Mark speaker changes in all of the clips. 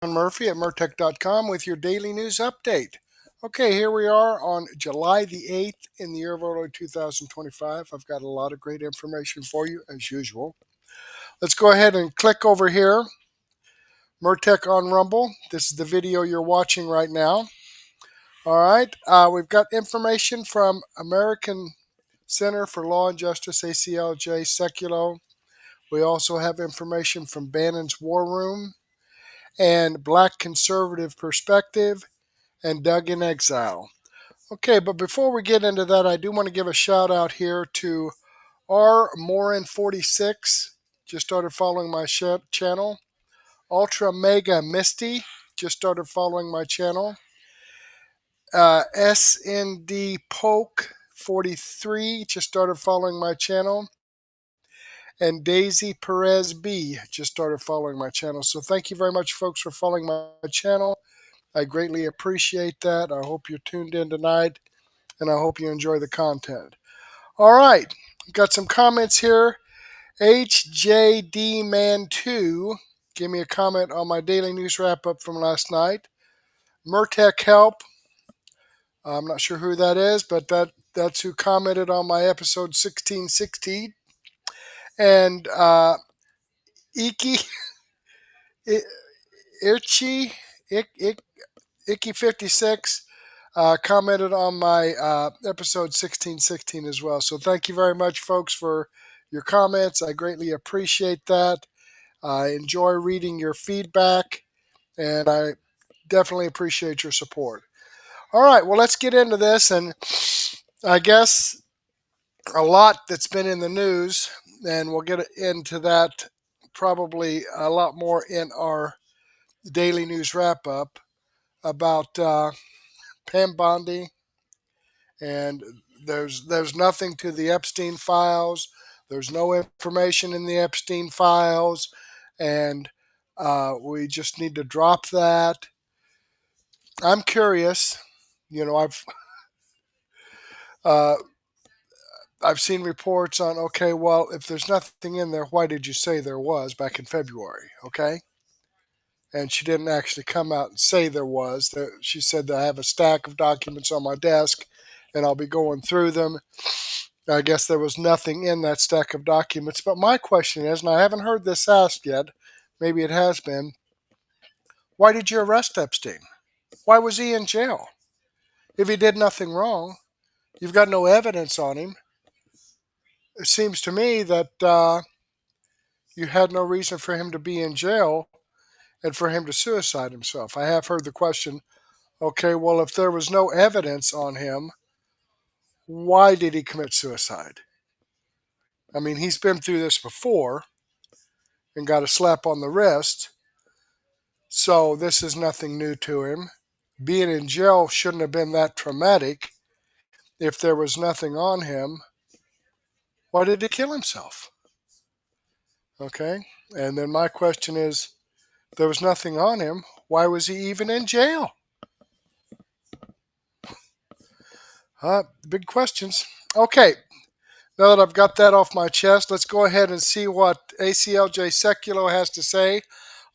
Speaker 1: Murphy at Murtech.com with your daily news update. Okay, here we are on July the 8th in the year of our Lord 2025. I've got a lot of great information for you as usual. Let's go ahead and click over here. Murtech on Rumble. This is the video you're watching right now. All right, we've got information from American Center for Law and Justice, ACLJ, Sekulow. We also have information from Bannons War Room and Black Conservative Perspective and Doug in Exile. Okay, but before we get into that, I do want to give a shout out here to R Morin46, just started following my channel. Ultra Mega Misty, just started following my channel. SND Poke 43 just started following my channel. And Daisy Perez B just started following my channel. So thank you very much, folks, for following my channel. I greatly appreciate that. I hope you're tuned in tonight, and I hope you enjoy the content. All right, got some comments here. HJD Man 2 gave me a comment on my daily news wrap-up from last night. Murtech Help, I'm not sure who that is, but that's who commented on my episode 1616. And Icky56 commented on my episode 1616 as well. So thank you very much, folks, for your comments. I greatly appreciate that. I enjoy reading your feedback, and I definitely appreciate your support. All right, well, let's get into this. And I guess a lot that's been in the news, and we'll get into that probably a lot more in our daily news wrap-up about Pam Bondi, and there's nothing to the Epstein files. There's no information in the Epstein files, and we just need to drop that. I'm curious. You know, I've seen reports on, okay, well, if there's nothing in there, why did you say there was back in February? Okay. And she didn't actually come out and say there was. She said that I have a stack of documents on my desk and I'll be going through them. I guess there was nothing in that stack of documents. But my question is, and I haven't heard this asked yet, maybe it has been, why did you arrest Epstein? Why was he in jail? If he did nothing wrong, you've got no evidence on him. It seems to me that you had no reason for him to be in jail and for him to suicide himself. I have heard the question, okay, well, if there was no evidence on him, why did he commit suicide? I mean, he's been through this before and got a slap on the wrist, so this is nothing new to him. Being in jail shouldn't have been that traumatic. If there was nothing on him, why did he kill himself? Okay, and then my question is, there was nothing on him, why was he even in jail? Big questions. Okay, now that I've got that off my chest, let's go ahead and see what ACLJ Sekulow has to say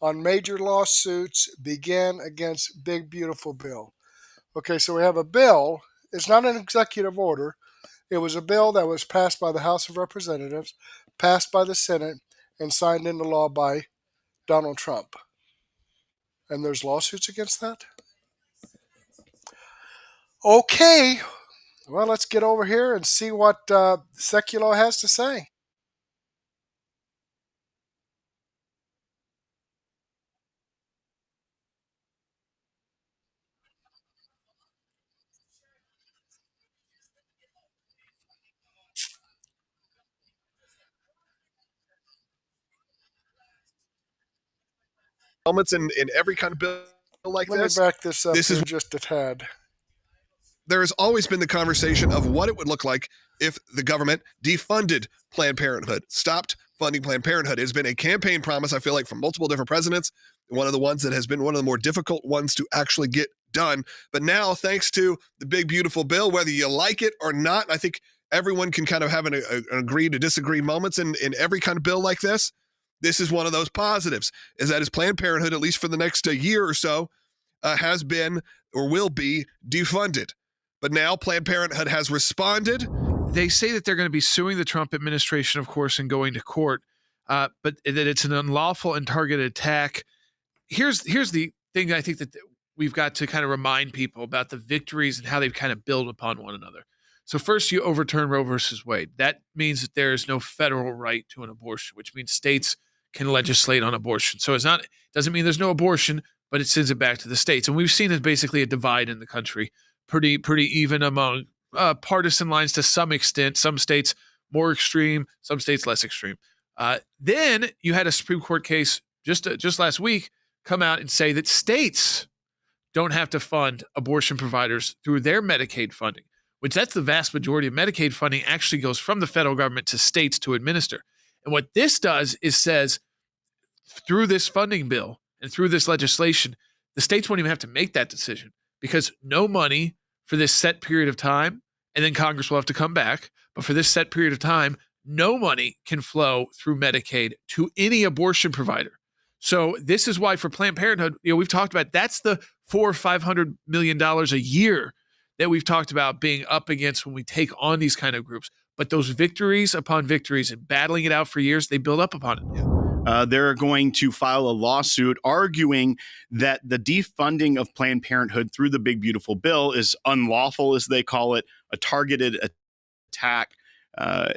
Speaker 1: on major lawsuits begin against Big Beautiful Bill. Okay, so we have a bill. It's not an executive order. It was a bill that was passed by the House of Representatives, passed by the Senate, and signed into law by Donald Trump. And there's lawsuits against that? Okay, well, let's get over here and see what Sekulow has to say.
Speaker 2: Elements in every kind of bill like
Speaker 1: Let me back this up here just a tad.
Speaker 2: There has always been the conversation of what it would look like if the government defunded Planned Parenthood, stopped funding Planned Parenthood. It's been a campaign promise, I feel like, from multiple different presidents, one of the ones that has been one of the more difficult ones to actually get done. But now, thanks to the Big Beautiful Bill, whether you like it or not, I think everyone can kind of have an agree to disagree moments in every kind of bill like this. this is one of those positives, is that his Planned Parenthood, at least for the next year or so, has been or will be defunded. But now Planned Parenthood has responded.
Speaker 3: They say that they're going to be suing the Trump administration, of course, and going to court, but that it's an unlawful and targeted attack. Here's the thing I think that we've got to kind of remind people about the victories and how they've kind of build upon one another. So first, you overturn Roe versus Wade. That means that there is no federal right to an abortion, which means states can legislate on abortion. So it doesn't mean there's no abortion, but it sends it back to the states. And we've seen it basically a divide in the country, pretty even among partisan lines to some extent. Some states more extreme, some states less extreme. Then you had a Supreme Court case just last week come out and say that states don't have to fund abortion providers through their Medicaid funding, which that's the vast majority of Medicaid funding actually goes from the federal government to states to administer. And what this does is says through this funding bill and through this legislation, the states won't even have to make that decision because no money for this set period of time, and then Congress will have to come back, but for this set period of time, no money can flow through Medicaid to any abortion provider. So this is why for Planned Parenthood, we've talked about that's the $400 or $500 million a year that we've talked about being up against when we take on these kind of groups. But those victories upon victories and battling it out for years, they build up upon it.
Speaker 4: They're going to file a lawsuit arguing that the defunding of Planned Parenthood through the Big Beautiful Bill is unlawful, as they call it, a targeted attack.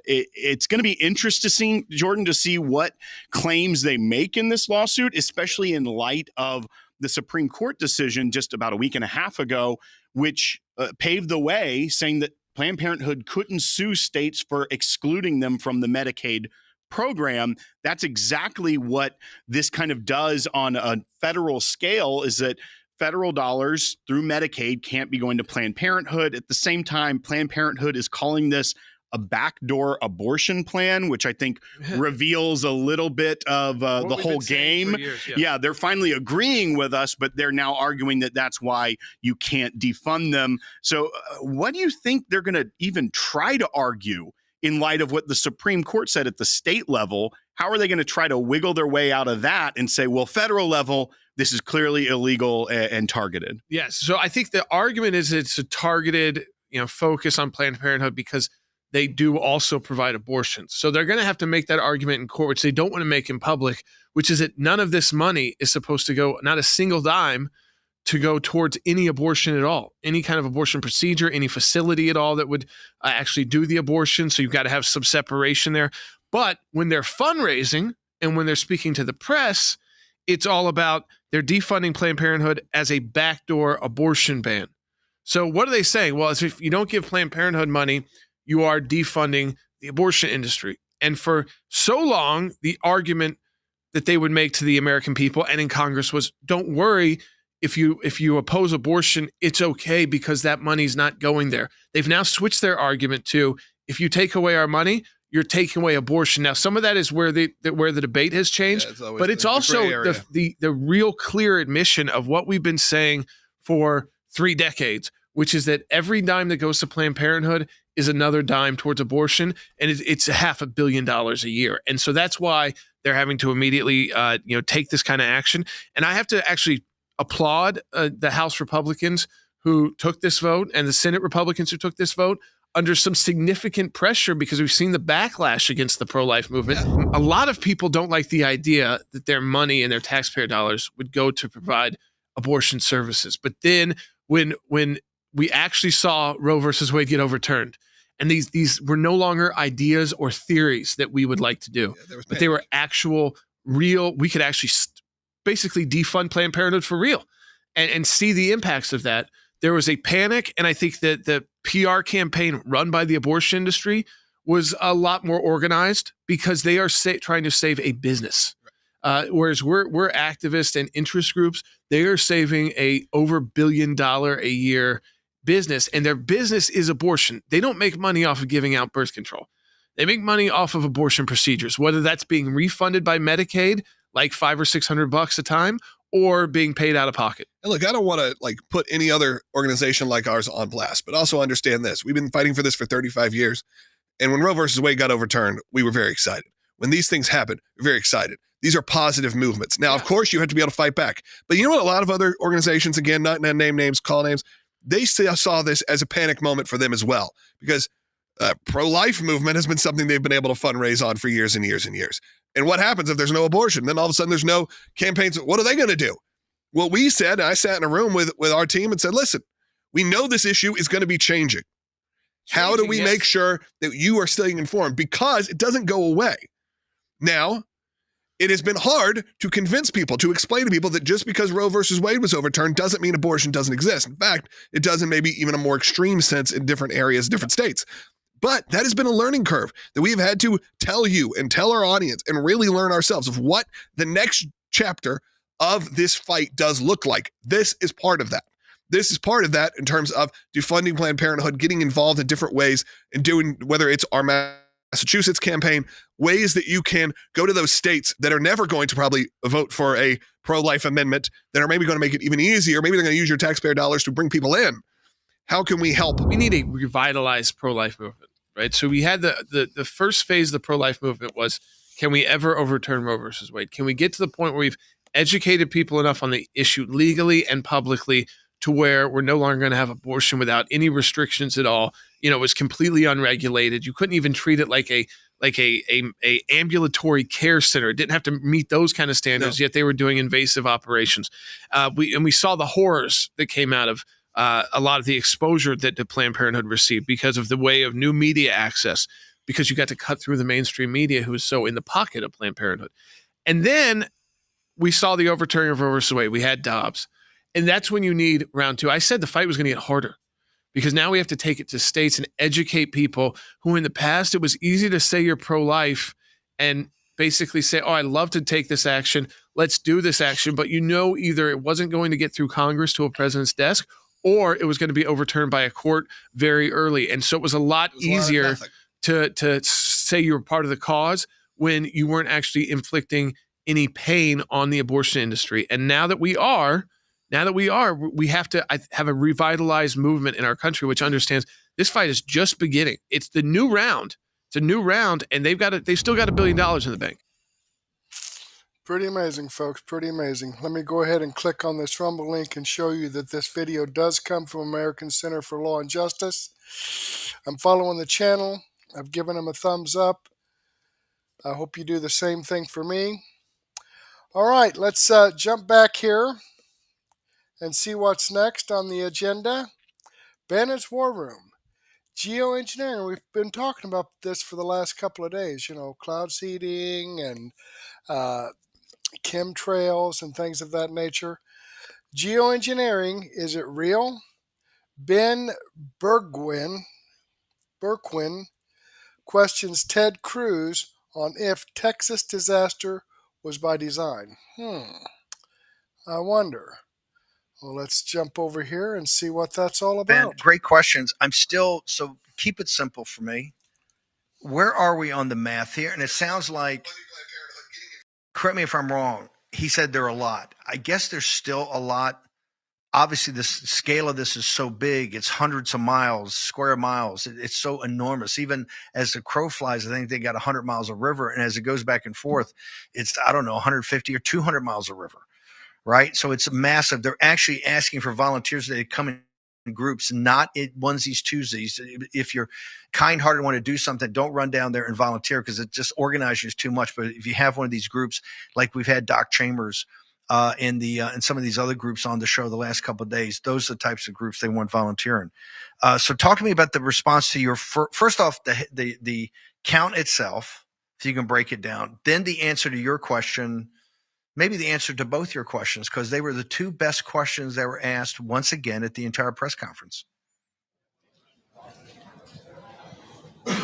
Speaker 4: It's going to be interesting, Jordan, to see what claims they make in this lawsuit, especially in light of the Supreme Court decision just about a week and a half ago, which paved the way, saying that Planned Parenthood couldn't sue states for excluding them from the Medicaid program. That's exactly what this kind of does on a federal scale, is that federal dollars through Medicaid can't be going to Planned Parenthood. At the same time, Planned Parenthood is calling this a backdoor abortion plan, which I think reveals a little bit of the whole game.
Speaker 3: Years,
Speaker 4: yeah, they're finally agreeing with us, but they're now arguing that that's why you can't defund them. So what do you think they're going to even try to argue in light of what the Supreme Court said at the state level? How are they going to try to wiggle their way out of that and say, well, federal level, this is clearly illegal and targeted?
Speaker 3: Yes. So I think the argument is it's a targeted, focus on Planned Parenthood because they do also provide abortions. So they're going to have to make that argument in court, which they don't want to make in public, which is that none of this money is supposed to go, not a single dime, to go towards any abortion at all, any kind of abortion procedure, any facility at all that would actually do the abortion. So you've got to have some separation there. But when they're fundraising and when they're speaking to the press, it's all about they're defunding Planned Parenthood as a backdoor abortion ban. So what are they saying? Well, if you don't give Planned Parenthood money, you are defunding the abortion industry. And for so long, the argument that they would make to the American people and in Congress was, don't worry, if you oppose abortion, it's okay because that money's not going there. They've now switched their argument to, if you take away our money, you're taking away abortion. Now, some of that is where the debate has changed, but it's also the real clear admission of what we've been saying for 3 decades, which is that every dime that goes to Planned Parenthood is another dime towards abortion, and it's $500 million a year. And so that's why they're having to immediately take this kind of action. And I have to actually applaud the House Republicans who took this vote and the Senate Republicans who took this vote under some significant pressure, because we've seen the backlash against the pro-life movement. A lot of people don't like the idea that their money and their taxpayer dollars would go to provide abortion services. But then when we actually saw Roe versus Wade get overturned, and these were no longer ideas or theories that we would like to do, but they were actual, real, we could actually basically defund Planned Parenthood for real and see the impacts of that. There was a panic, and I think that the PR campaign run by the abortion industry was a lot more organized because they are trying to save a business. Whereas we're activists and interest groups, they are saving a over $1 billion a year business, and their business is abortion. They don't make money off of giving out birth control. They make money off of abortion procedures, whether that's being refunded by Medicaid, like $500 or $600 a time, or being paid out of pocket.
Speaker 2: And look, I don't want to put any other organization like ours on blast, but also understand this. We've been fighting for this for 35 years. And when Roe versus Wade got overturned, we were very excited. When these things happen, we're very excited. these are positive movements. Now, of course, you have to be able to fight back. But you know what? A lot of other organizations, again, not going to name names, call names, they saw this as a panic moment for them as well, because pro-life movement has been something they've been able to fundraise on for years and years and years. And what happens if there's no abortion? Then all of a sudden there's no campaigns. What are they going to do? Well, we said, I sat in a room with our team and said, listen, we know this issue is going to be changing. How do we make sure that you are staying informed? Because it doesn't go away. Now, it has been hard to convince people, to explain to people that just because Roe versus Wade was overturned doesn't mean abortion doesn't exist. In fact, it does in maybe even a more extreme sense in different areas, different states. But that has been a learning curve that we've had to tell you and tell our audience and really learn ourselves of what the next chapter of this fight does look like. This is part of that. This is part of that in terms of defunding Planned Parenthood, getting involved in different ways and doing, whether it's our Massachusetts campaign, ways that you can go to those states that are never going to probably vote for a pro-life amendment, that are maybe going to make it even easier. Maybe they're going to use your taxpayer dollars to bring people in. How can we help?
Speaker 3: We need a revitalized pro-life movement, right? So we had the first phase of the pro-life movement was, can we ever overturn Roe versus Wade? Can we get to the point where we've educated people enough on the issue legally and publicly to where we're no longer going to have abortion without any restrictions at all? You know, it was completely unregulated. You couldn't even treat it like a ambulatory care center. It didn't have to meet those kind of standards, yet they were doing invasive operations. We saw the horrors that came out of a lot of the exposure that the Planned Parenthood received because of the way of new media access, because you got to cut through the mainstream media who was so in the pocket of Planned Parenthood. And then we saw the overturning of Roe versus Wade. We had Dobbs. And that's when you need round two. I said the fight was going to get harder because now we have to take it to states and educate people who in the past it was easy to say you're pro-life and basically say, oh, I'd love to take this action. Let's do this action. But you know, either it wasn't going to get through Congress to a president's desk or it was going to be overturned by a court very early. And so it was a lot easier to say you were part of the cause when you weren't actually inflicting any pain on the abortion industry. And now that we are, we have to have a revitalized movement in our country, which understands this fight is just beginning. It's the new round. It's a new round, and they've still got $1 billion in the bank.
Speaker 1: Pretty amazing, folks. Pretty amazing. Let me go ahead and click on this Rumble link and show you that this video does come from American Center for Law and Justice. I'm following the channel. I've given them a thumbs up. I hope you do the same thing for me. All right, let's jump back here and see what's next on the agenda. Bannons War Room. Geoengineering. We've been talking about this for the last couple of days. You know, cloud seeding and chemtrails and things of that nature. Geoengineering, is it real? Ben Bergquam questions Ted Cruz on if Texas disaster was by design. I wonder. Well, let's jump over here and see what that's all about.
Speaker 5: Ben, great questions. So keep it simple for me. Where are we on the math here? And it sounds like, correct me if I'm wrong, he said there are a lot. I guess there's still a lot. Obviously, the scale of this is so big. It's hundreds of miles, square miles. It's so enormous. Even as the crow flies, I think they got 100 miles of river. And as it goes back and forth, it's, 150 or 200 miles of river. Right? So it's massive. They're actually asking for volunteers that come in groups, not onesies, twosies. If you're kind-hearted and want to do something, don't run down there and volunteer because it just organizes too much. But if you have one of these groups, like we've had Doc Chambers and some of these other groups on the show the last couple of days, those are the types of groups they want volunteering. So talk to me about the response to your first off, the count itself, if you can break it down, then the answer to your question. Maybe the answer to both your questions, because they were the two best questions that were asked once again at the entire press conference.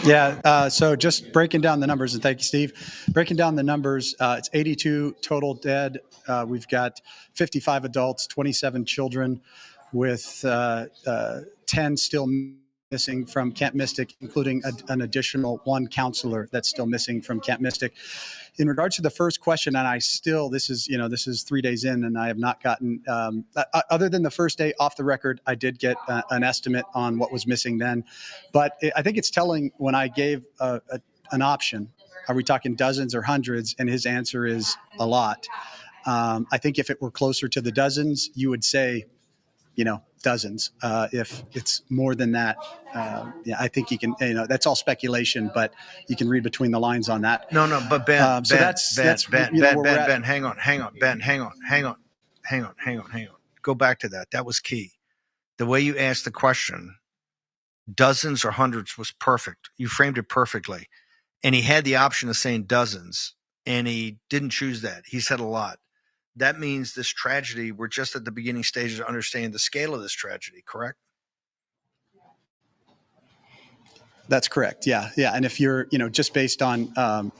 Speaker 6: Yeah, so just breaking down the numbers, and thank you, Steve. Breaking down the numbers, it's 82 total dead. We've got 55 adults, 27 children, with 10 still missing from Camp Mystic, including an additional one counselor that's still missing from Camp Mystic. In regards to the first question, and this is 3 days in, and I have not gotten, other than the first day off the record, I did get an estimate on what was missing then. But I think it's telling when I gave an option Are we talking dozens or hundreds? And his answer is a lot. I think if it were closer to the dozens, you would say, dozens. If it's more than that, yeah, I think you can, that's all speculation, but you can read between the lines on that.
Speaker 5: No, but Ben,
Speaker 6: So
Speaker 5: Ben,
Speaker 6: that's
Speaker 5: Ben, Ben,
Speaker 6: where
Speaker 5: Ben,
Speaker 6: we're
Speaker 5: Ben,
Speaker 6: at.
Speaker 5: Ben, hang on, Ben, hang on. Go back to that. That was key. The way you asked the question, dozens or hundreds, was perfect. You framed it perfectly. And he had the option of saying dozens, and he didn't choose that. He said a lot. That means this tragedy, we're just at the beginning stages of understanding the scale of this tragedy, correct?
Speaker 6: That's correct. Yeah. And if you're, just based on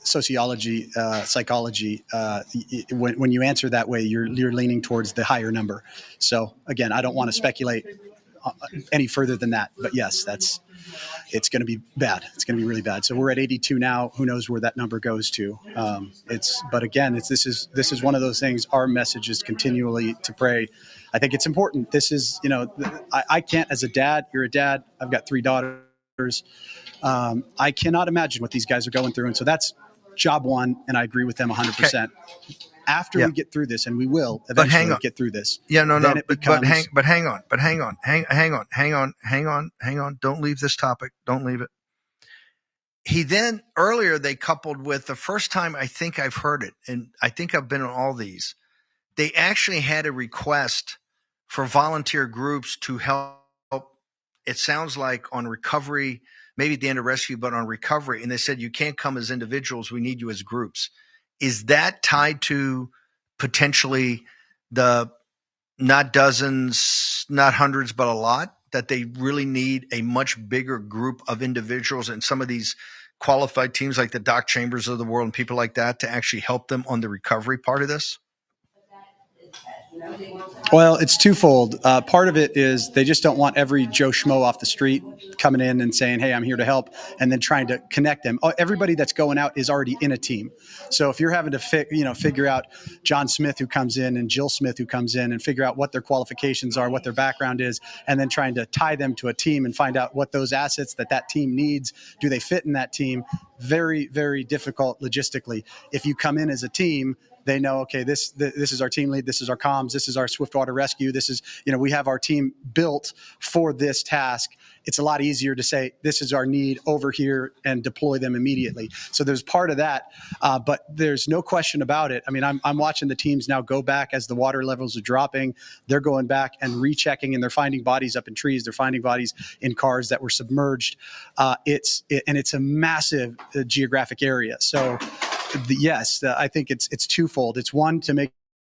Speaker 6: sociology, psychology, when you answer that way, you're leaning towards the higher number. So again, I don't want to speculate any further than that, but yes, it's going to be bad. It's going to be really bad. So we're at 82 now. Who knows where that number goes to? But again, this is one of those things. Our message is continually to pray. I think it's important. This is, I can't, as a dad, you're a dad. I've got 3 daughters. I cannot imagine what these guys are going through. And so that's job one. And I agree with them 100%. Okay. After we get through this, and we will eventually get through this.
Speaker 5: Yeah, no.
Speaker 6: It becomes,
Speaker 5: but hang on. Don't leave this topic. Don't leave it. He then, earlier, they coupled with the first time I think I've heard it, and I think I've been on all these, they actually had a request for volunteer groups to help. It sounds like on recovery, maybe at the end of rescue, but on recovery. And they said, you can't come as individuals. We need you as groups. Is that tied to potentially the not dozens, not hundreds, but a lot, that they really need a much bigger group of individuals and some of these qualified teams like the Doc Chambers of the world and people like that to actually help them on the recovery part of this?
Speaker 6: Well, it's twofold. Part of it is they just don't want every Joe Schmo off the street coming in and saying, hey, I'm here to help, and then trying to connect them. Everybody that's going out is already in a team. So if you're having to figure out John Smith who comes in and Jill Smith who comes in and figure out what their qualifications are, what their background is, and then trying to tie them to a team and find out what those assets that team needs, do they fit in that team? Very, very difficult logistically. If you come in as a team, they know, okay, this is our team lead, this is our comms, this is our swiftwater rescue, this is, we have our team built for this task. It's a lot easier to say, this is our need over here, and deploy them immediately. So there's part of that, but there's no question about it. I mean, I'm watching the teams now go back as the water levels are dropping. They're going back and rechecking, and they're finding bodies up in trees. They're finding bodies in cars that were submerged. It's a massive geographic area. So yes, I think it's twofold. It's one, to make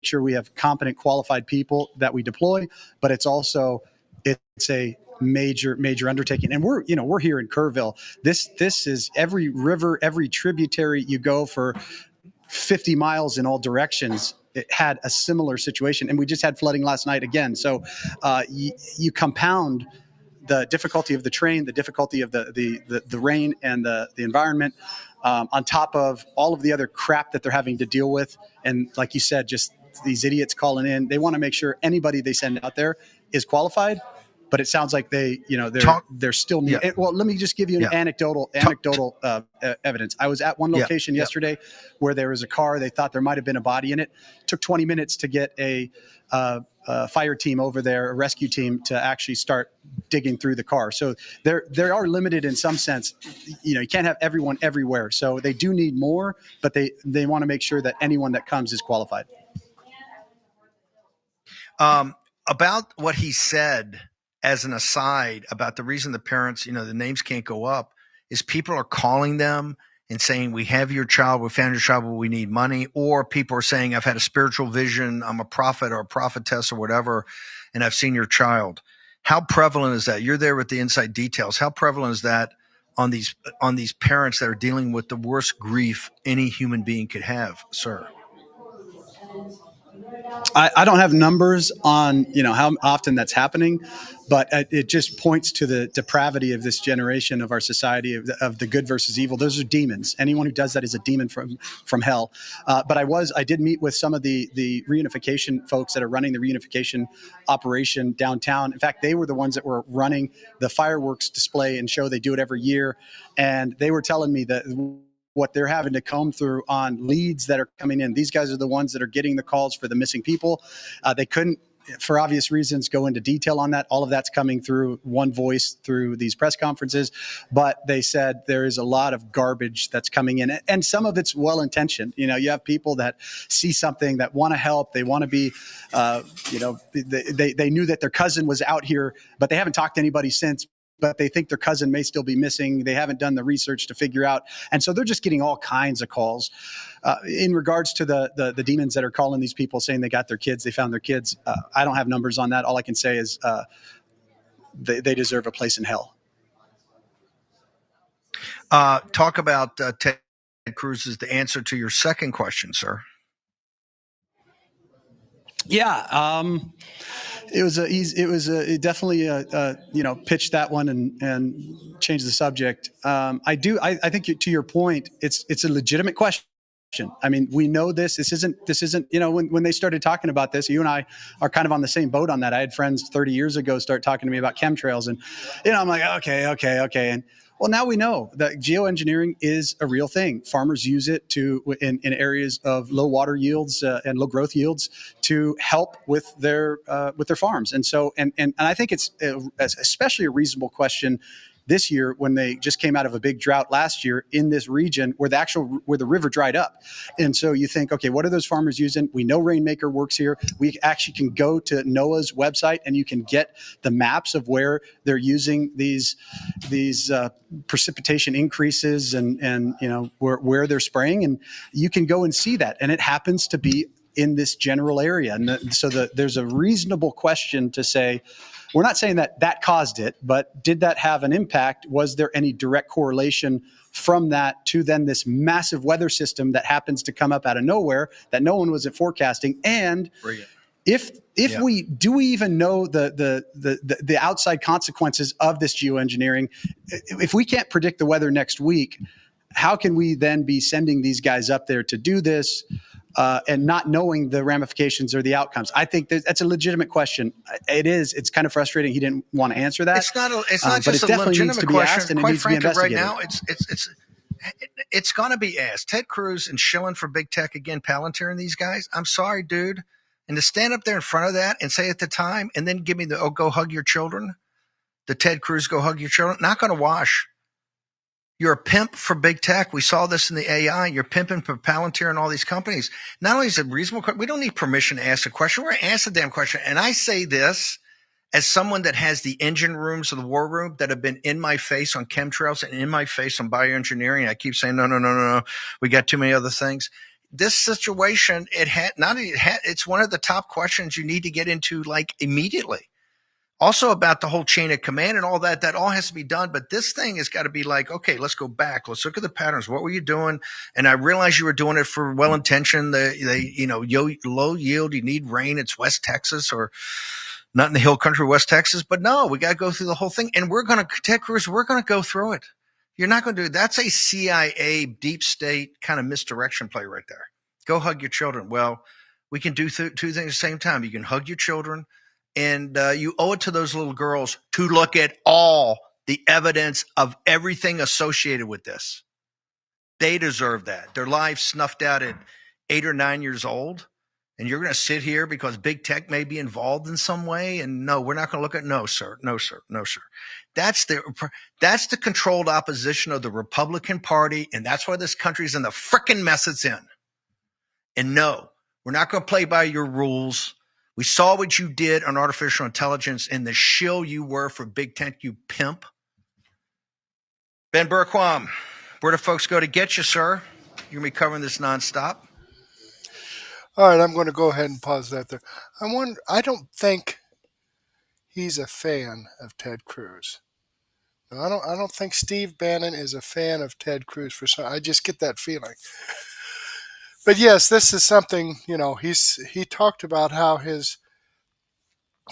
Speaker 6: sure we have competent, qualified people that we deploy, but it's also, it's a major undertaking. And we're here in Kerrville. This is every river, every tributary you go for 50 miles in all directions. It had a similar situation, and we just had flooding last night again. So you compound the difficulty of the terrain, the difficulty of the rain and the environment, on top of all of the other crap that they're having to deal with. And like you said, just these idiots calling in. They want to make sure anybody they send out there is qualified, but it sounds like they're still new. Yeah. Well, let me just give you an anecdotal evidence. I was at one location yesterday where there was a car. They thought there might have been a body in it. It took 20 minutes to get a fire team over there, a rescue team, to actually start digging through the car. So they are limited in some sense. You can't have everyone everywhere. So they do need more, but they want to make sure that anyone that comes is qualified.
Speaker 5: About what he said as an aside about the reason the parents, the names can't go up, is people are calling them and saying, we have your child, we found your child, but we need money. Or people are saying, I've had a spiritual vision, I'm a prophet or a prophetess or whatever, and I've seen your child. How prevalent is that? You're there with the inside details. How prevalent is that on these parents that are dealing with the worst grief any human being could have, sir?
Speaker 6: I don't have numbers on, how often that's happening, but it just points to the depravity of this generation of our society, of the good versus evil. Those are demons. Anyone who does that is a demon from hell. But I did meet with some of the reunification folks that are running the reunification operation downtown. In fact, they were the ones that were running the fireworks display and show. They do it every year. And they were telling me that what they're having to comb through on leads that are coming in. These guys are the ones that are getting the calls for the missing people. They couldn't, for obvious reasons, go into detail on that. All of that's coming through one voice through these press conferences. But they said there is a lot of garbage that's coming in. And some of it's well-intentioned. You have people that see something, that want to help. They want to be, they knew that their cousin was out here, but they haven't talked to anybody since. But they think their cousin may still be missing. They haven't done the research to figure out. And so they're just getting all kinds of calls. In regards to the demons that are calling these people saying they got their kids, they found their kids, I don't have numbers on that. All I can say is they deserve a place in hell.
Speaker 5: Talk about Ted Cruz is the answer to your second question, sir.
Speaker 6: Yeah. It was definitely pitched that one and changed the subject. I think to your point, it's a legitimate question. I mean, we know this. This isn't. When they started talking about this, you and I are kind of on the same boat on that. I had friends 30 years ago start talking to me about chemtrails, and I'm like, okay, and well, now we know that geoengineering is a real thing. Farmers use it in areas of low water yields and low growth yields to help with their farms. And so, and I think it's especially a reasonable question this year when they just came out of a big drought last year in this region where the river dried up. And so you think, okay, what are those farmers using? We know Rainmaker works here. We actually can go to NOAA's website and you can get the maps of where they're using these precipitation increases and where they're spraying, and you can go and see that. And it happens to be in this general area. And so there's a reasonable question to say, we're not saying that caused it, but did that have an impact? Was there any direct correlation from that to then this massive weather system that happens to come up out of nowhere that no one was forecasting? And if we even know the outside consequences of this geoengineering, if we can't predict the weather next week, how can we then be sending these guys up there to do this? And not knowing the ramifications or the outcomes. I think that's a legitimate question. It's kind of frustrating he didn't want to answer that.
Speaker 5: It's not just a legitimate question. Quite frankly, right now, it's going to be asked. Ted Cruz and shilling for big tech again, Palantir and these guys. I'm sorry, dude. And to stand up there in front of that and say at the time, and then give me go hug your children, the Ted Cruz go hug your children, not going to wash. You're a pimp for big tech. We saw this in the AI. You're pimping for Palantir and all these companies. Not only is it reasonable, we don't need permission to ask a question. We're going to ask the damn question. And I say this as someone that has the engine rooms of the war room that have been in my face on chemtrails and in my face on bioengineering. I keep saying, no. We got too many other things. This situation, it's one of the top questions you need to get into like immediately. Also about the whole chain of command and all that all has to be done. But this thing has got to be like, okay, let's go back. Let's look at the patterns. What were you doing? And I realized you were doing it for well-intentioned. Low yield, you need rain. It's West Texas or not in the hill country, West Texas. But no, we got to go through the whole thing. And Ted Cruz, we're going to go through it. You're not going to do it. That's a CIA deep state kind of misdirection play right there. Go hug your children. Well, we can do two things at the same time. You can hug your children. And you owe it to those little girls to look at all the evidence of everything associated with this. They deserve that. Their lives snuffed out at 8 or 9 years old. And you're going to sit here because big tech may be involved in some way. And no, we're not going to look at no, sir. That's the controlled opposition of the Republican Party. And that's why this country's in the frickin' mess it's in. And no, we're not going to play by your rules. We saw what you did on artificial intelligence and the shill you were for big tech, you pimp. Ben Bergquam, where do folks go to get you, sir? You're going to be covering this nonstop.
Speaker 1: All right, I'm going to go ahead and pause that there. I don't think he's a fan of Ted Cruz. No, I don't think Steve Bannon is a fan of Ted Cruz I just get that feeling. But yes, this is something, he talked about how his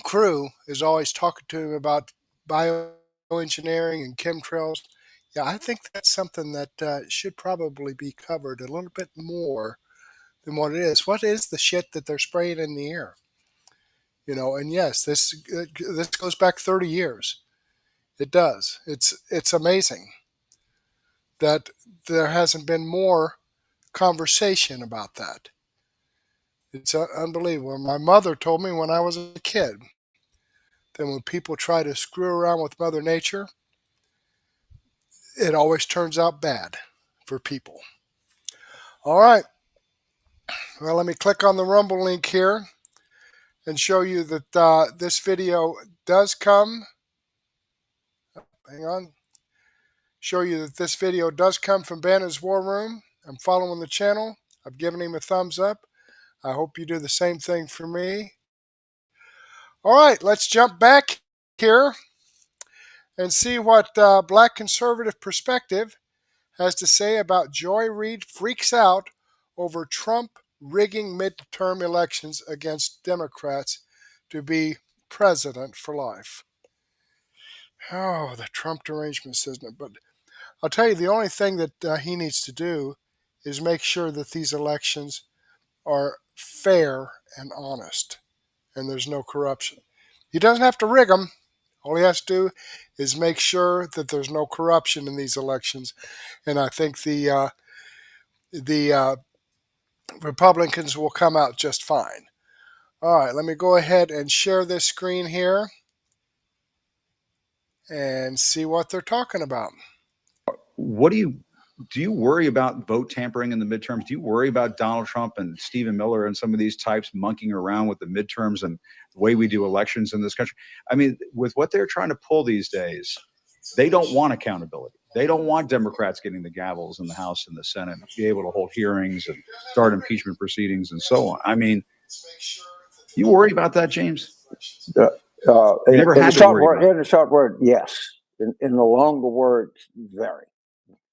Speaker 1: crew is always talking to him about bioengineering and chemtrails. Yeah, I think that's something that should probably be covered a little bit more than what it is. What is the shit that they're spraying in the air? And yes, this goes back 30 years. It does. It's amazing that there hasn't been more conversation about that. It's unbelievable. My mother told me when I was a kid that when people try to screw around with Mother Nature, it always turns out bad for people. All right. Well, let me click on the Rumble link here and show you that this video does come. Hang on. Show you that this video does come from Bannons War Room. I'm following the channel. I've given him a thumbs up. I hope you do the same thing for me. All right, let's jump back here and see what Black Conservative Perspective has to say about Joy Reid freaks out over Trump rigging midterm elections against Democrats to be president for life. Oh, the Trump derangement system. But I'll tell you, the only thing that he needs to do is make sure that these elections are fair and honest and there's no corruption. He doesn't have to rig them. All he has to do is make sure that there's no corruption in these elections. And I think the Republicans will come out just fine. All right, let me go ahead and share this screen here and see what they're talking about.
Speaker 7: What do you worry about vote tampering in the midterms? Do you worry about Donald Trump and Stephen Miller and some of these types monkeying around with the midterms and the way we do elections in this country? I mean, with what they're trying to pull these days, they don't want accountability. They don't want Democrats getting the gavels in the House and the Senate, be able to hold hearings and start impeachment proceedings and so on. I mean, you worry about that, James?
Speaker 8: In the short word, yes. In the longer word, very.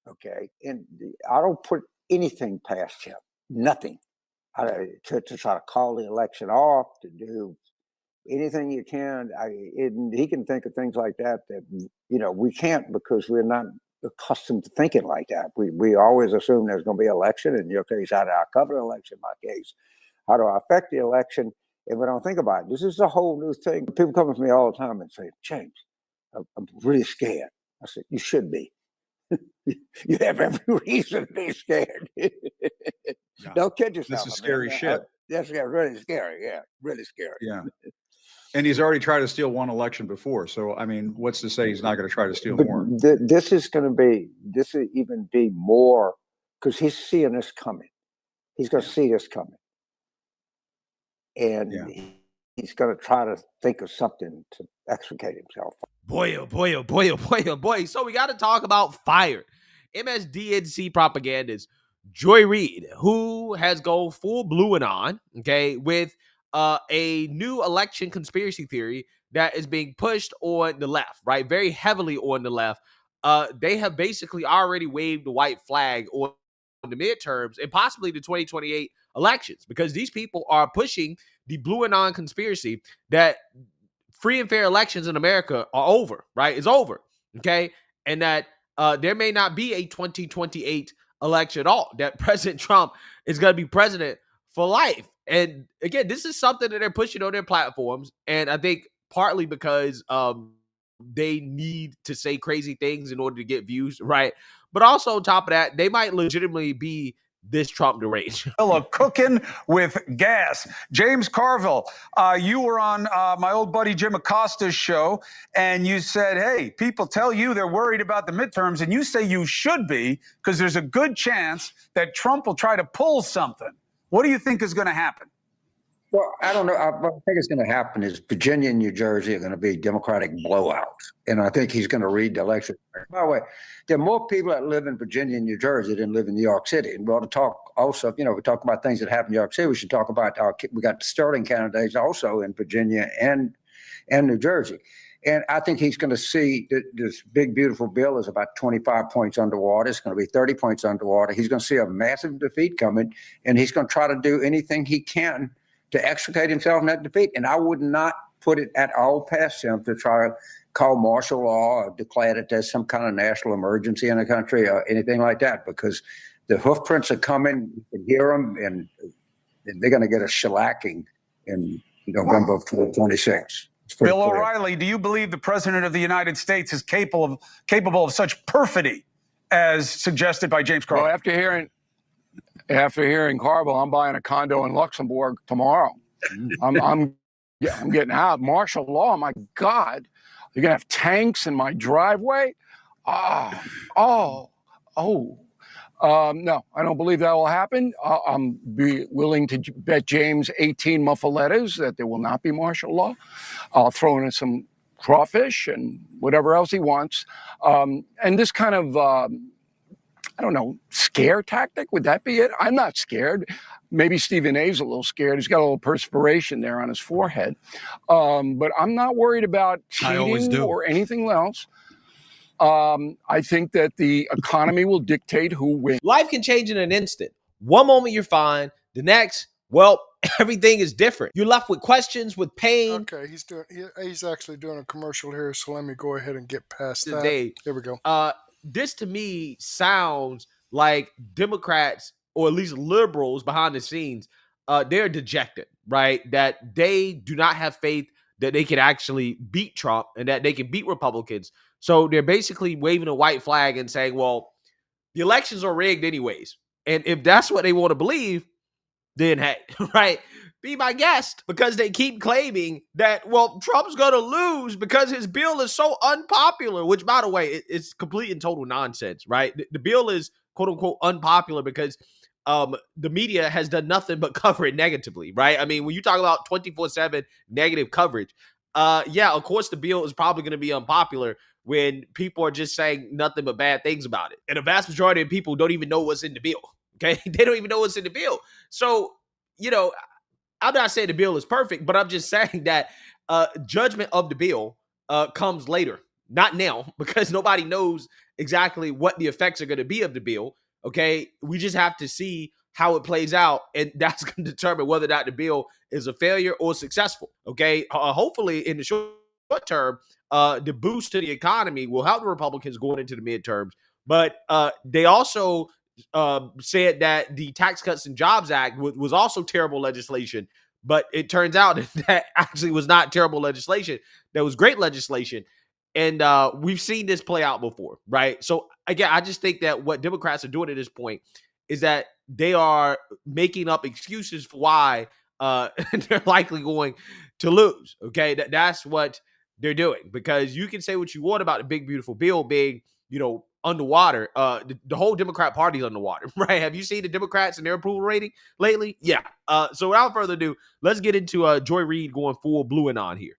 Speaker 8: Okay. And I don't put anything past him. Nothing. To try to call the election off, to do anything you can. He can think of things like that we can't, because we're not accustomed to thinking like that. We always assume there's going to be an election. In your case, how do I cover the election? In my case, how do I affect the election? And we don't think about it. This is a whole new thing. People come to me all the time and say, James, I'm really scared. I said, you should be. You have every reason to be scared. Don't kid yourself.
Speaker 7: This is scary shit.
Speaker 8: That's really scary. Yeah, really scary.
Speaker 7: Yeah. And he's already tried to steal one election before. So, I mean, what's to say he's not going to try to steal more?
Speaker 8: This will even be more, because he's seeing this coming. He's going to see this coming. And he's going to try to think of something to extricate himself.
Speaker 9: Boy, oh boy, oh boy, oh boy, oh boy. So we got to talk about fire. MSDNC propagandist Joy Reid, who has gone full blue and on, okay, with a new election conspiracy theory that is being pushed on the left, right? Very heavily on the left. They have basically already waved the white flag on the midterms and possibly the 2028 elections, because these people are pushing the blue and on conspiracy that free and fair elections in America are over, right? It's over, okay? And that there may not be a 2028 election at all, that President Trump is going to be president for life. And again, this is something that they're pushing on their platforms. And I think partly because they need to say crazy things in order to get views, right? But also on top of that, they might legitimately be this Trump deranged.
Speaker 10: Cooking with gas. James Carville, you were on my old buddy Jim Acosta's show, and you said, hey, people tell you they're worried about the midterms, and you say you should be, because there's a good chance that Trump will try to pull something. What do you think is going to happen?
Speaker 8: Well, I don't know. What I think is going to happen is Virginia and New Jersey are going to be Democratic blowouts. And I think he's going to read the election. By the way, there are more people that live in Virginia and New Jersey than live in New York City. And we ought to talk also, we talk about things that happen in New York City. We should talk about we got sterling candidates also in Virginia and New Jersey. And I think he's going to see that this big, beautiful bill is about 25 points underwater. It's going to be 30 points underwater. He's going to see a massive defeat coming, and he's going to try to do anything he can to extricate himself from that defeat. And I would not put it at all past him to try to call martial law or declare that there's some kind of national emergency in the country or anything like that, because the hoof prints are coming. You can hear them, and they're going to get a shellacking in November of 2026.
Speaker 10: Bill O'Reilly, do you believe the President of the United States is capable of such perfidy as suggested by James Carville?
Speaker 11: Well, after hearing Carville, I'm buying a condo in Luxembourg tomorrow. I'm getting out. Martial law, my God. You're going to have tanks in my driveway? No, I don't believe that will happen. I'm willing to bet James 18 muffaletas that there will not be martial law. I'll throw in some crawfish and whatever else he wants. And this kind of, I don't know, scare tactic, would that be it? I'm not scared. Maybe Stephen A's a little scared. He's got a little perspiration there on his forehead. But I'm not worried about cheating or anything else. I think that the economy will dictate who wins.
Speaker 9: Life can change in an instant. One moment you're fine, the next, well, everything is different. You're left with questions, with pain.
Speaker 1: Okay, he's actually doing a commercial here, so let me go ahead and get past that.
Speaker 9: Today,
Speaker 1: here we go.
Speaker 9: This to me sounds like Democrats, or at least liberals behind the scenes, they're dejected, right? That they do not have faith that they can actually beat Trump and that they can beat Republicans. So they're basically waving a white flag and saying, well, the elections are rigged anyways. And if that's what they want to believe, then hey, right, be my guest, because they keep claiming that, well, Trump's going to lose because his bill is so unpopular, which, by the way, it's complete and total nonsense, right? The bill is, quote unquote, unpopular because the media has done nothing but cover it negatively, right? I mean, when you talk about 24/7 negative coverage, yeah, of course the bill is probably going to be unpopular when people are just saying nothing but bad things about it. And a vast majority of people don't even know what's in the bill, okay? They don't even know what's in the bill. So, I'm not saying the bill is perfect, but I'm just saying that judgment of the bill comes later, not now, because nobody knows exactly what the effects are going to be of the bill. Okay, we just have to see how it plays out, and that's going to determine whether or not the bill is a failure or successful. Okay, hopefully in the short term, the boost to the economy will help the Republicans going into the midterms. But they also said that the Tax Cuts and Jobs Act was also terrible legislation. But it turns out that actually was not terrible legislation. That was great legislation. And we've seen this play out before, right? So, again, I just think that what Democrats are doing at this point is that they are making up excuses for why they're likely going to lose, okay? That's what they're doing, because you can say what you want about the big, beautiful bill being, underwater. The whole Democrat Party is underwater, right? Have you seen the Democrats and their approval rating lately? Yeah. So without further ado, let's get into Joy Reid going full blue and on here.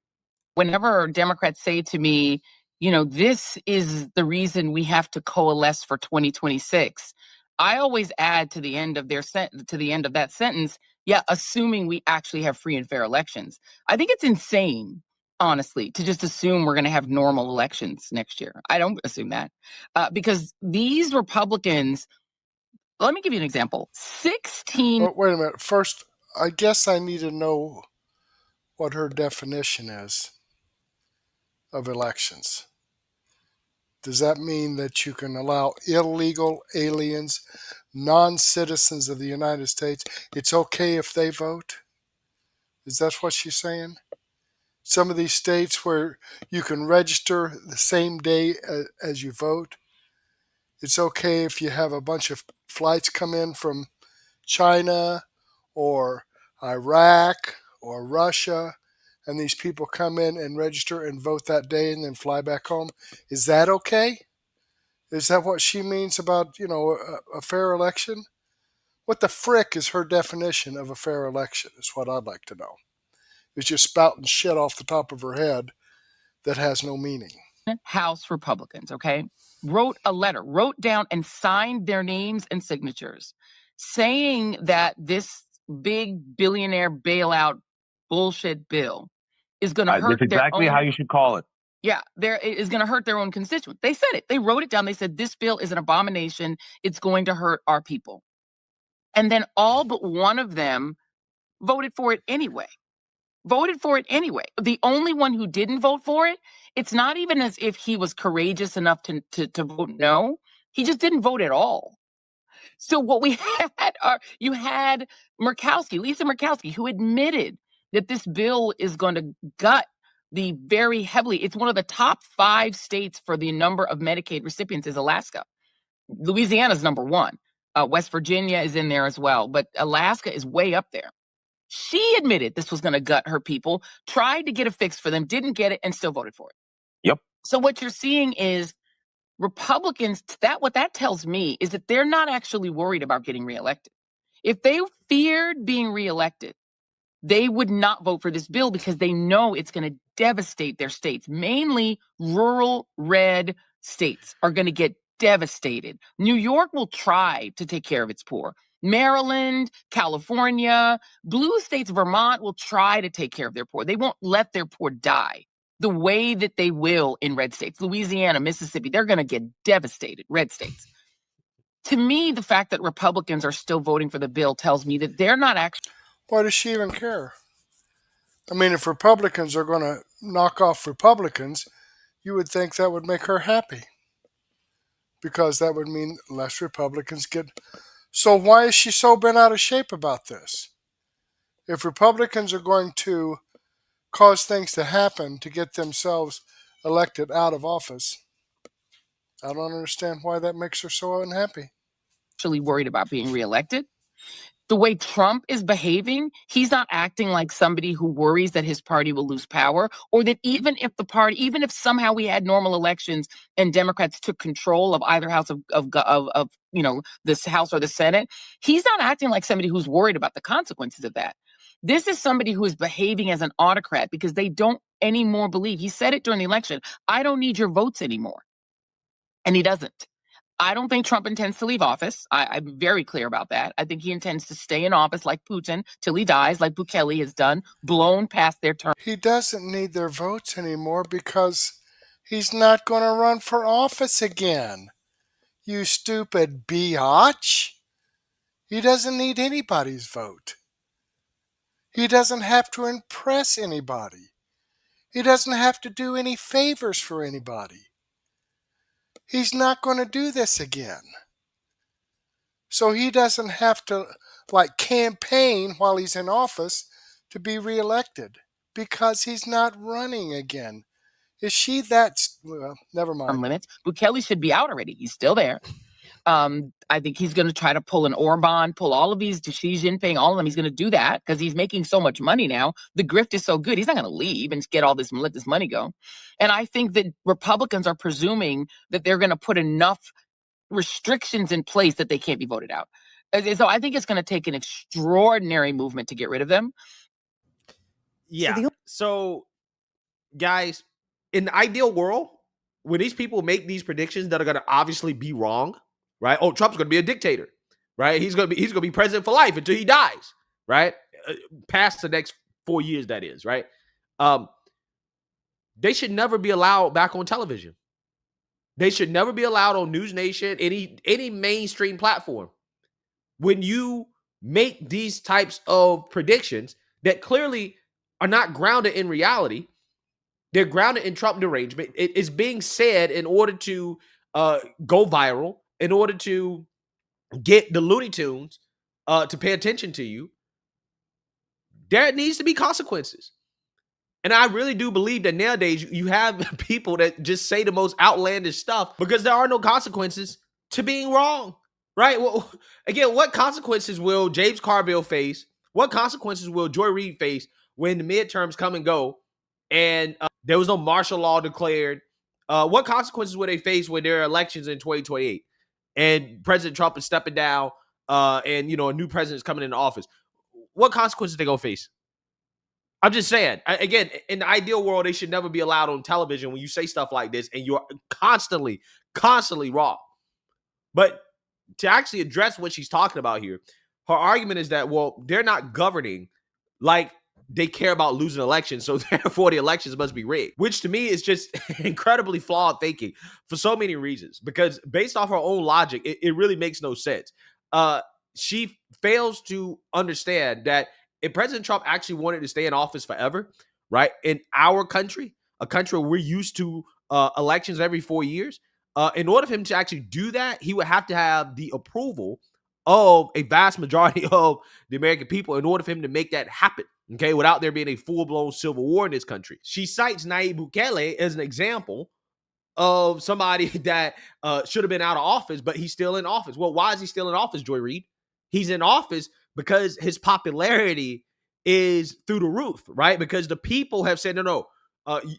Speaker 12: Whenever Democrats say to me, this is the reason we have to coalesce for 2026, I always add to the end of that sentence, yeah, assuming we actually have free and fair elections. I think it's insane, honestly, to just assume we're going to have normal elections next year. I don't assume that because these Republicans, let me give you an example. 16.
Speaker 1: Well, wait a minute. First, I guess I need to know what her definition is of elections. Does that mean that you can allow illegal aliens, non-citizens of the United States, it's okay if they vote? Is that what she's saying? Some of these states where you can register the same day as you vote, it's okay if you have a bunch of flights come in from China or Iraq or Russia, and these people come in and register and vote that day and then fly back home. Is that okay? Is that what she means about, a fair election? What the frick is her definition of a fair election is what I'd like to know. It's just spouting shit off the top of her head that has no meaning.
Speaker 12: House Republicans, okay, wrote down and signed their names and signatures saying that this big billionaire bailout bullshit bill is going to hurt.
Speaker 13: That's exactly how you should call it.
Speaker 12: Yeah, it is going to hurt their own constituents. They said it. They wrote it down. They said this bill is an abomination. It's going to hurt our people. And then all but one of them voted for it anyway. The only one who didn't vote for it, it's not even as if he was courageous enough to vote no. He just didn't vote at all. So what we you had Lisa Murkowski, who admitted that this bill is going to gut the very heavily. It's one of the top 5 states for the number of Medicaid recipients is Alaska. Louisiana's number 1. West Virginia is in there as well, but Alaska is way up there. She admitted this was going to gut her people, tried to get a fix for them, didn't get it, and still voted for it.
Speaker 9: Yep.
Speaker 12: So what you're seeing is Republicans, what that tells me is that they're not actually worried about getting reelected. If they feared being reelected, they would not vote for this bill because they know it's going to devastate their states. Mainly rural red states are going to get devastated. New York will try to take care of its poor. Maryland, California, blue states, Vermont will try to take care of their poor. They won't let their poor die the way that they will in red states. Louisiana, Mississippi, they're going to get devastated, red states. To me, the fact that Republicans are still voting for the bill tells me that they're not actually...
Speaker 1: Why does she even care? I mean, if Republicans are going to knock off Republicans, you would think that would make her happy. Because that would mean less Republicans get... So why is she so bent out of shape about this? If Republicans are going to cause things to happen to get themselves elected out of office, I don't understand why that makes her so unhappy.
Speaker 12: Actually worried about being reelected. The way Trump is behaving, he's not acting like somebody who worries that his party will lose power, or that even if somehow we had normal elections and Democrats took control of either house of this House or the Senate, he's not acting like somebody who's worried about the consequences of that. This is somebody who is behaving as an autocrat because they don't anymore believe. He said it during the election, I don't need your votes anymore. And he doesn't. I don't think Trump intends to leave office. I'm very clear about that. I think he intends to stay in office like Putin till he dies, like Bukele has done, blown past their term.
Speaker 1: He doesn't need their votes anymore because he's not going to run for office again. You stupid biatch. He doesn't need anybody's vote. He doesn't have to impress anybody. He doesn't have to do any favors for anybody. He's not going to do this again. So he doesn't have to campaign while he's in office to be reelected because he's not running again. Is she that... Well, never mind.
Speaker 12: Limits. Bukele should be out already. He's still there. I think he's going to try to pull an Orban, pull all of these, Xi Jinping, all of them. He's going to do that because he's making so much money now. The grift is so good. He's not going to leave and let this money go. And I think that Republicans are presuming that they're going to put enough restrictions in place that they can't be voted out. So I think it's going to take an extraordinary movement to get rid of them.
Speaker 9: Yeah. So guys, in the ideal world, when these people make these predictions that are going to obviously be wrong, right? Oh, Trump's going to be a dictator, right? He's going to be president for life until he dies, right? Past the next 4 years, that is, right? They should never be allowed back on television. They should never be allowed on News Nation, any mainstream platform. When you make these types of predictions that clearly are not grounded in reality, they're grounded in Trump derangement. It is being said in order to go viral, in order to get the Looney Tunes to pay attention to you. There needs to be consequences. And I really do believe that nowadays you have people that just say the most outlandish stuff because there are no consequences to being wrong, right? Well, again, what consequences will James Carville face? What consequences will Joy Reid face when the midterms come and go and there was no martial law declared? What consequences will they face when there are elections in 2028 and President Trump is stepping down and, a new president is coming into office? What consequences they going to face? I'm just saying, again, in the ideal world, they should never be allowed on television when you say stuff like this and you're constantly wrong. But to actually address what she's talking about here, her argument is that, well, they're not governing like they care about losing elections, so therefore the elections must be rigged, which to me is just incredibly flawed thinking for so many reasons, because based off her own logic, it really makes no sense. She fails to understand that if President Trump actually wanted to stay in office forever, right, in our country, a country where we're used to elections every 4 years, in order for him to actually do that, he would have to have the approval of a vast majority of the American people in order for him to make that happen, okay, without there being a full-blown civil war in this country. She cites Nayib Bukele as an example of somebody that should have been out of office, but he's still in office. Well, why is he still in office, Joy Reid? He's in office because his popularity is through the roof, right? Because the people have said, no,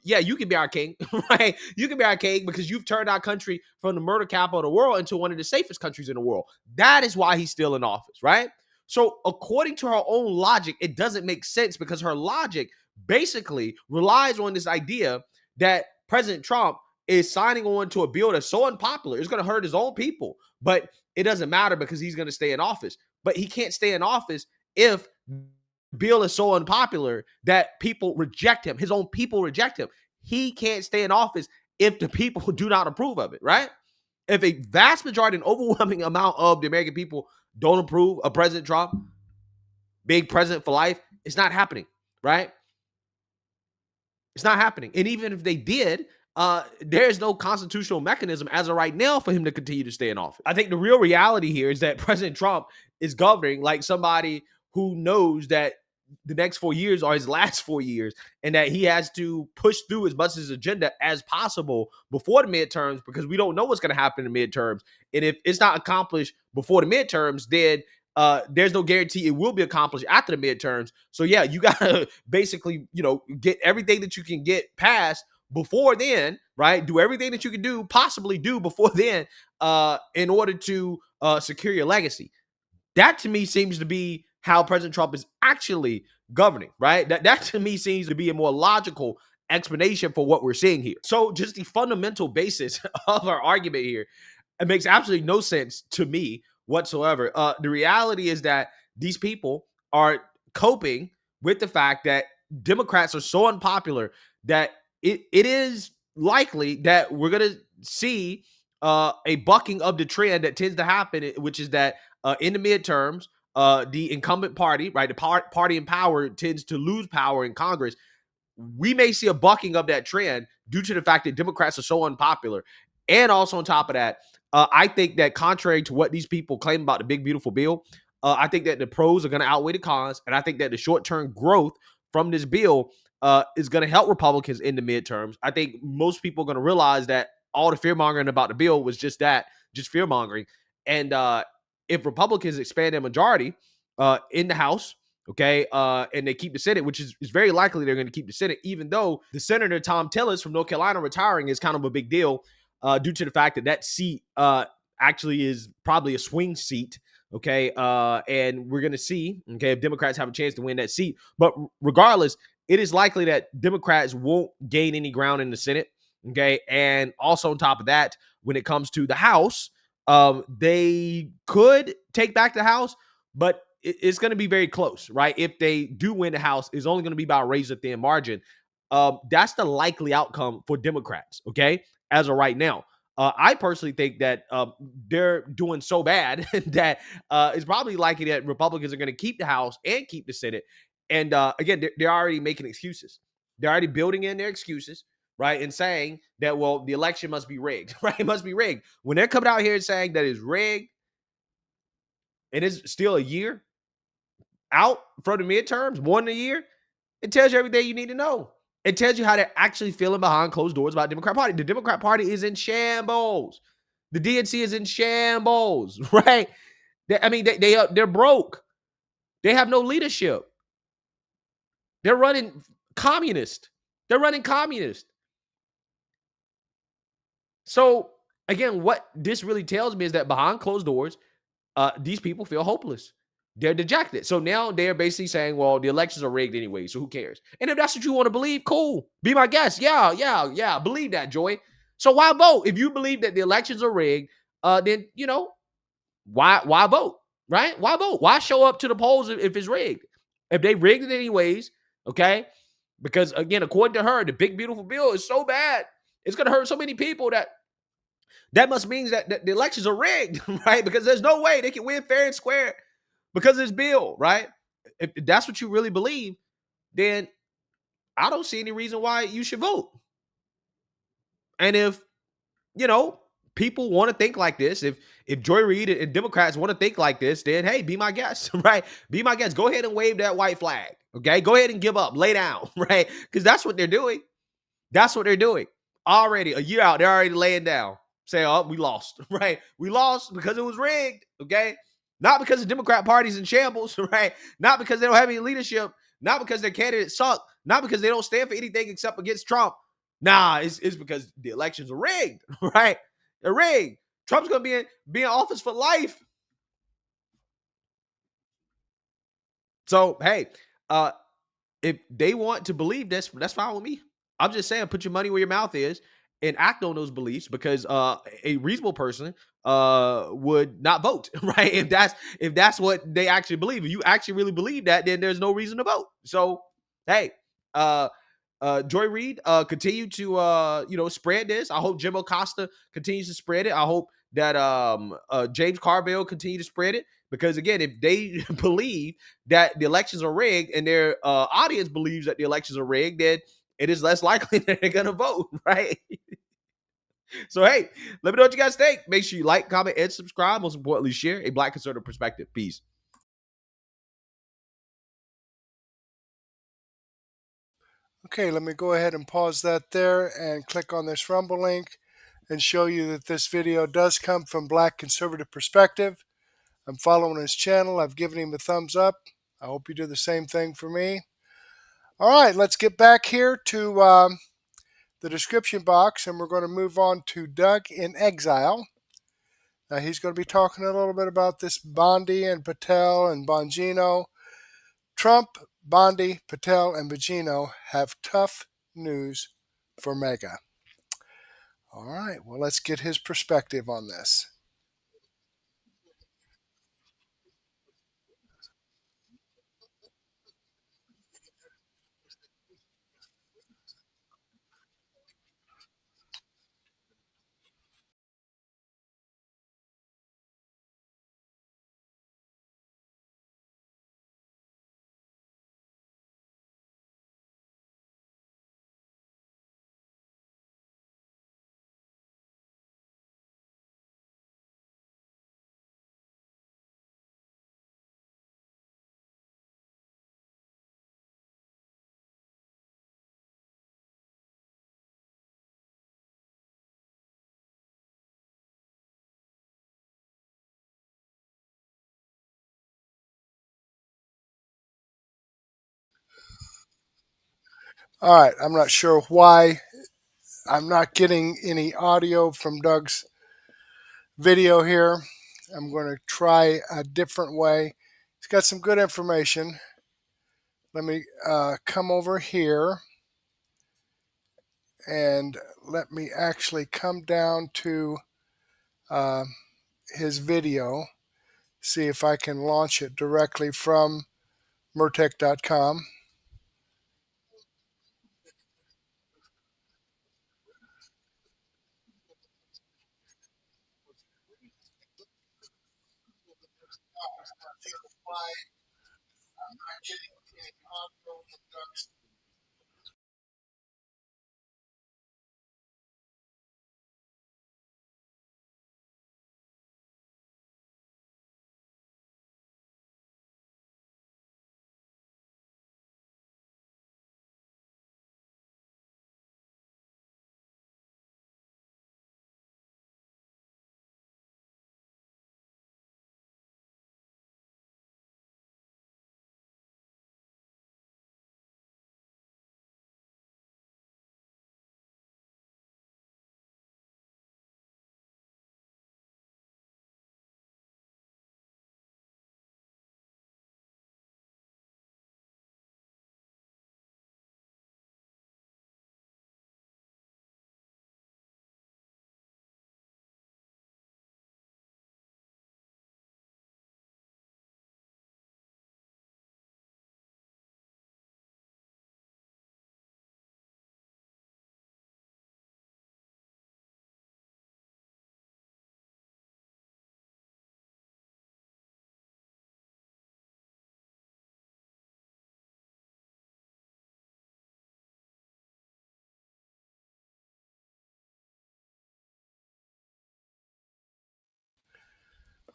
Speaker 9: yeah, you can be our king, right? You can be our king because you've turned our country from the murder capital of the world into one of the safest countries in the world. That is why he's still in office, right? So according to her own logic, it doesn't make sense, because her logic basically relies on this idea that President Trump is signing on to a bill that's so unpopular, it's going to hurt his own people, but it doesn't matter because he's going to stay in office. But he can't stay in office if bill is so unpopular that people reject him. His own people reject him. He can't stay in office if the people do not approve of it, right? If a vast majority, an overwhelming amount of the American people don't approve of President Trump being president for life, it's not happening, right? It's not happening. And even if they did, there's no constitutional mechanism as of right now for him to continue to stay in office. I think the real reality here is that President Trump is governing like somebody who knows that the next 4 years are his last 4 years, and that he has to push through as much of his agenda as possible before the midterms, because we don't know what's going to happen in the midterms. And if it's not accomplished before the midterms, then there's no guarantee it will be accomplished after the midterms. So yeah, you got to basically, get everything that you can get passed before then, right? Do everything that you can possibly do before then, in order to secure your legacy. That to me seems to be how President Trump is actually governing, right? That to me seems to be a more logical explanation for what we're seeing here. So just the fundamental basis of our argument here, it makes absolutely no sense to me whatsoever. The reality is that these people are coping with the fact that Democrats are so unpopular that it is likely that we're going to see a bucking of the trend that tends to happen, which is that in the midterms, the incumbent party, right, the party in power tends to lose power in Congress. We may see a bucking of that trend due to the fact that Democrats are so unpopular. And also on top of that, I think that contrary to what these people claim about the big, beautiful bill, I think that the pros are going to outweigh the cons. And I think that the short-term growth from this bill is going to help Republicans in the midterms. I think most people are going to realize that all the fear-mongering about the bill was just that, just fear-mongering. And if Republicans expand their majority in the House, okay, and they keep the Senate, which is very likely they're going to keep the Senate, even though the Senator Tom Tillis from North Carolina retiring is kind of a big deal due to the fact that seat actually is probably a swing seat, okay, and we're going to see, okay, if Democrats have a chance to win that seat. But regardless, it is likely that Democrats won't gain any ground in the Senate, okay, and also on top of that, when it comes to the House, they could take back the House, but it's going to be very close, right? If they do win the House, it's only going to be by a razor-thin margin. That's the likely outcome for Democrats, okay, as of right now. I personally think that they're doing so bad that it's probably likely that Republicans are going to keep the House and keep the Senate. And again, they're already making excuses. They're already building in their excuses, right, and saying that, well, the election must be rigged, right? It must be rigged. When they're coming out here and saying that it's rigged, and it's still a year out from the midterms, more than a year, it tells you everything you need to know. It tells you how they're actually feeling behind closed doors about the Democrat Party. The Democrat Party is in shambles. The DNC is in shambles, right? They're broke. They have no leadership. They're running communist. So, again, what this really tells me is that behind closed doors, these people feel hopeless. They're dejected. So now they're basically saying, well, the elections are rigged anyway, so who cares? And if that's what you want to believe, cool. Be my guest. Yeah. Believe that, Joy. So why vote? If you believe that the elections are rigged, then, why vote, right? Why vote? Why show up to the polls if it's rigged? If they rigged it anyways, Okay. Because again, according to her, the big beautiful bill is so bad, it's going to hurt so many people that must mean that the elections are rigged, right? Because there's no way they can win fair and square because of this bill, right? If that's what you really believe, then I don't see any reason why you should vote. And if, you know, people want to think like this, if Joy Reid and Democrats want to think like this, then hey, be my guest, right? Be my guest. Go ahead and wave that white flag. Okay. Go ahead and give up, lay down, right? Because that's what they're doing. That's what they're doing. Already a year out, they're already laying down. Saying, oh, we lost, right? We lost because it was rigged, okay? Not because the Democrat Party's in shambles, right? Not because they don't have any leadership, not because their candidates suck, not because they don't stand for anything except against Trump. Nah, it's because the elections are rigged, right? They're rigged. Trump's gonna be in office for life. So hey, if they want to believe this, that's fine with me. I'm just saying, put your money where your mouth is and act on those beliefs, because a reasonable person would not vote, right? If that's what they actually believe. If you actually really believe that, then there's no reason to vote. So hey, Joy Reid, continue to spread this. I hope Jim Acosta continues to spread it. I hope that James Carville continue to spread it, because again, if they believe that the elections are rigged and their audience believes that the elections are rigged, then it is less likely that they're gonna vote, right? So hey, let me know what you guys think. Make sure you like, comment, and subscribe. Most importantly, share a Black conservative perspective. Peace.
Speaker 1: Okay, let me go ahead and pause that there and click on this Rumble link and show you that this video does come from Black Conservative Perspective. I'm following his channel. I've given him a thumbs up. I hope you do the same thing for me. All right, let's get back here to the description box, and we're going to move on to Doug in Exile. Now, he's going to be talking a little bit about this Bondi and Patel and Bongino. Trump, Bondi, Patel, and Bongino have tough news for MAGA. All right, well, let's get his perspective on this. All right, I'm not sure why I'm not getting any audio from Doug's video here. I'm going to try a different way. He's got some good information. Let me come over here and let me actually come down to his video, see if I can launch it directly from Murtec.com.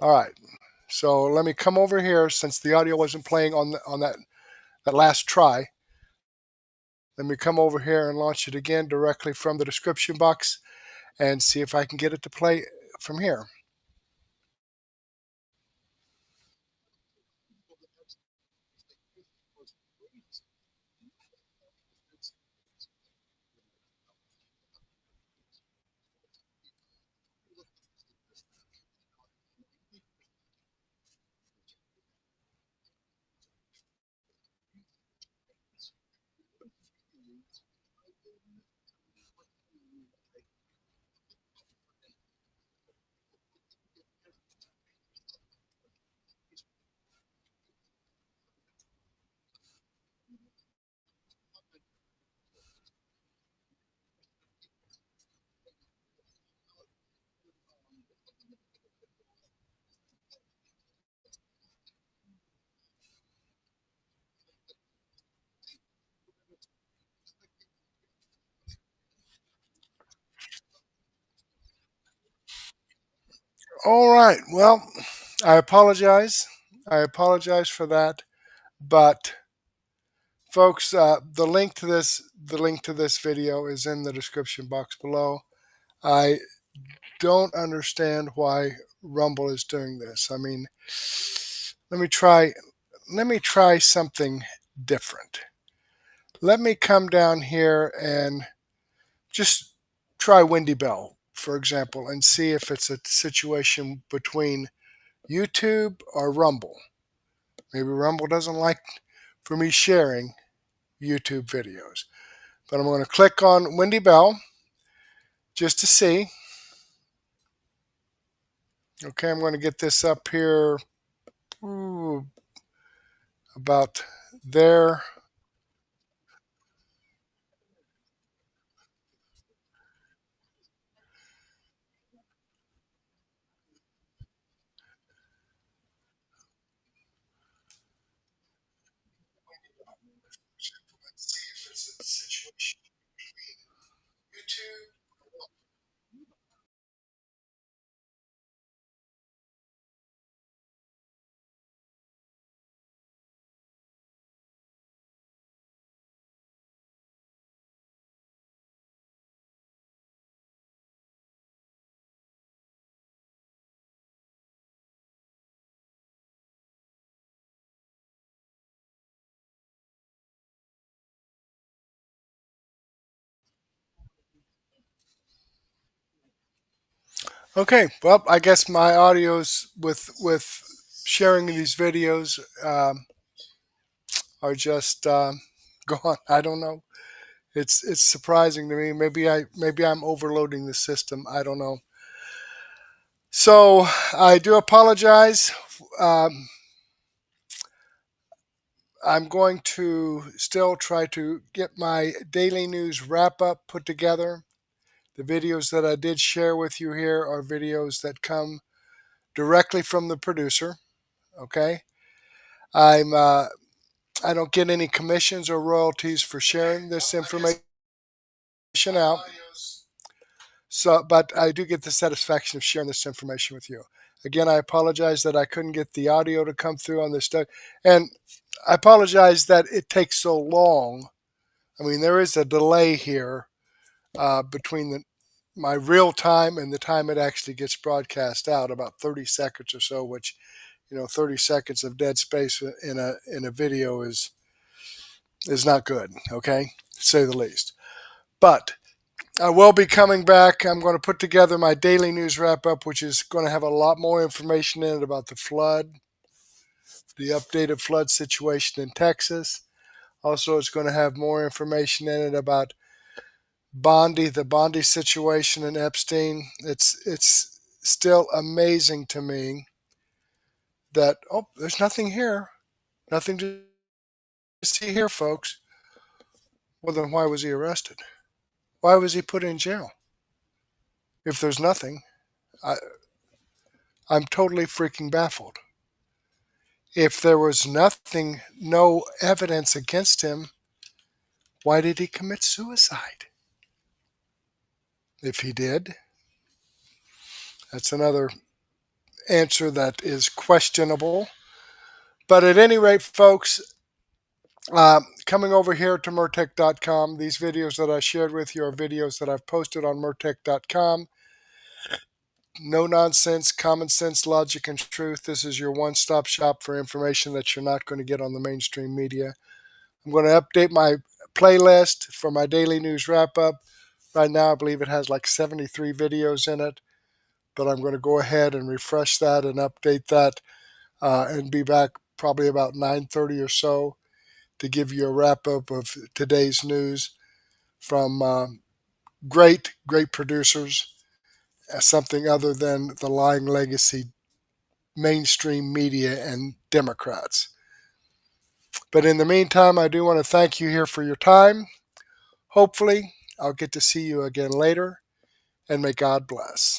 Speaker 1: All right. So let me come over here since the audio wasn't playing on that last try. Let me come over here and launch it again directly from the description box and see if I can get it to play from here. All right. Well, I apologize. I apologize for that, but folks, the link to this video is in the description box below. I don't understand why Rumble is doing this. I mean, let me try something different. Let me come down here and just try Windy Bell, for example, and see if it's a situation between YouTube or Rumble. Maybe Rumble doesn't like for me sharing YouTube videos. But I'm going to click on Windy Bell just to see. Okay, I'm going to get this up here about there. Okay, well, I guess my audios with sharing these videos are just gone. I don't know. It's surprising to me. Maybe I'm overloading the system. I don't know. So I do apologize. Um, I'm going to still try to get my daily news wrap up put together. The videos that I did share with you here are videos that come directly from the producer. Okay, I don't get any commissions or royalties for sharing this information out. So, but I do get the satisfaction of sharing this information with you. Again, I apologize that I couldn't get the audio to come through on this stuff, and I apologize that it takes so long. I mean, there is a delay here between my real time and the time it actually gets broadcast out, about 30 seconds or so, which 30 seconds of dead space in a video is not good, okay, to say the least. But I will be coming back. I'm going to put together my daily news wrap up, which is going to have a lot more information in it about the flood, the updated flood situation in Texas. Also, it's going to have more information in it about Bondi, the Bondi situation in Epstein. It's still amazing to me that there's nothing here, nothing to see here, folks. Well, then why was he arrested? Why was he put in jail? If there's nothing, I'm totally freaking baffled. If there was nothing, no evidence against him, why did he commit suicide? If he did, that's another answer that is questionable. But at any rate, folks, coming over here to Murtech.com, these videos that I shared with you are videos that I've posted on Murtech.com. No nonsense, common sense, logic, and truth. This is your one-stop shop for information that you're not going to get on the mainstream media. I'm going to update my playlist for my daily news wrap-up. Right now, I believe it has like 73 videos in it, but I'm going to go ahead and refresh that and update that and be back probably about 9:30 or so to give you a wrap-up of today's news from great producers, something other than the lying legacy mainstream media and Democrats. But in the meantime, I do want to thank you here for your time. Hopefully, I'll get to see you again later, and may God bless.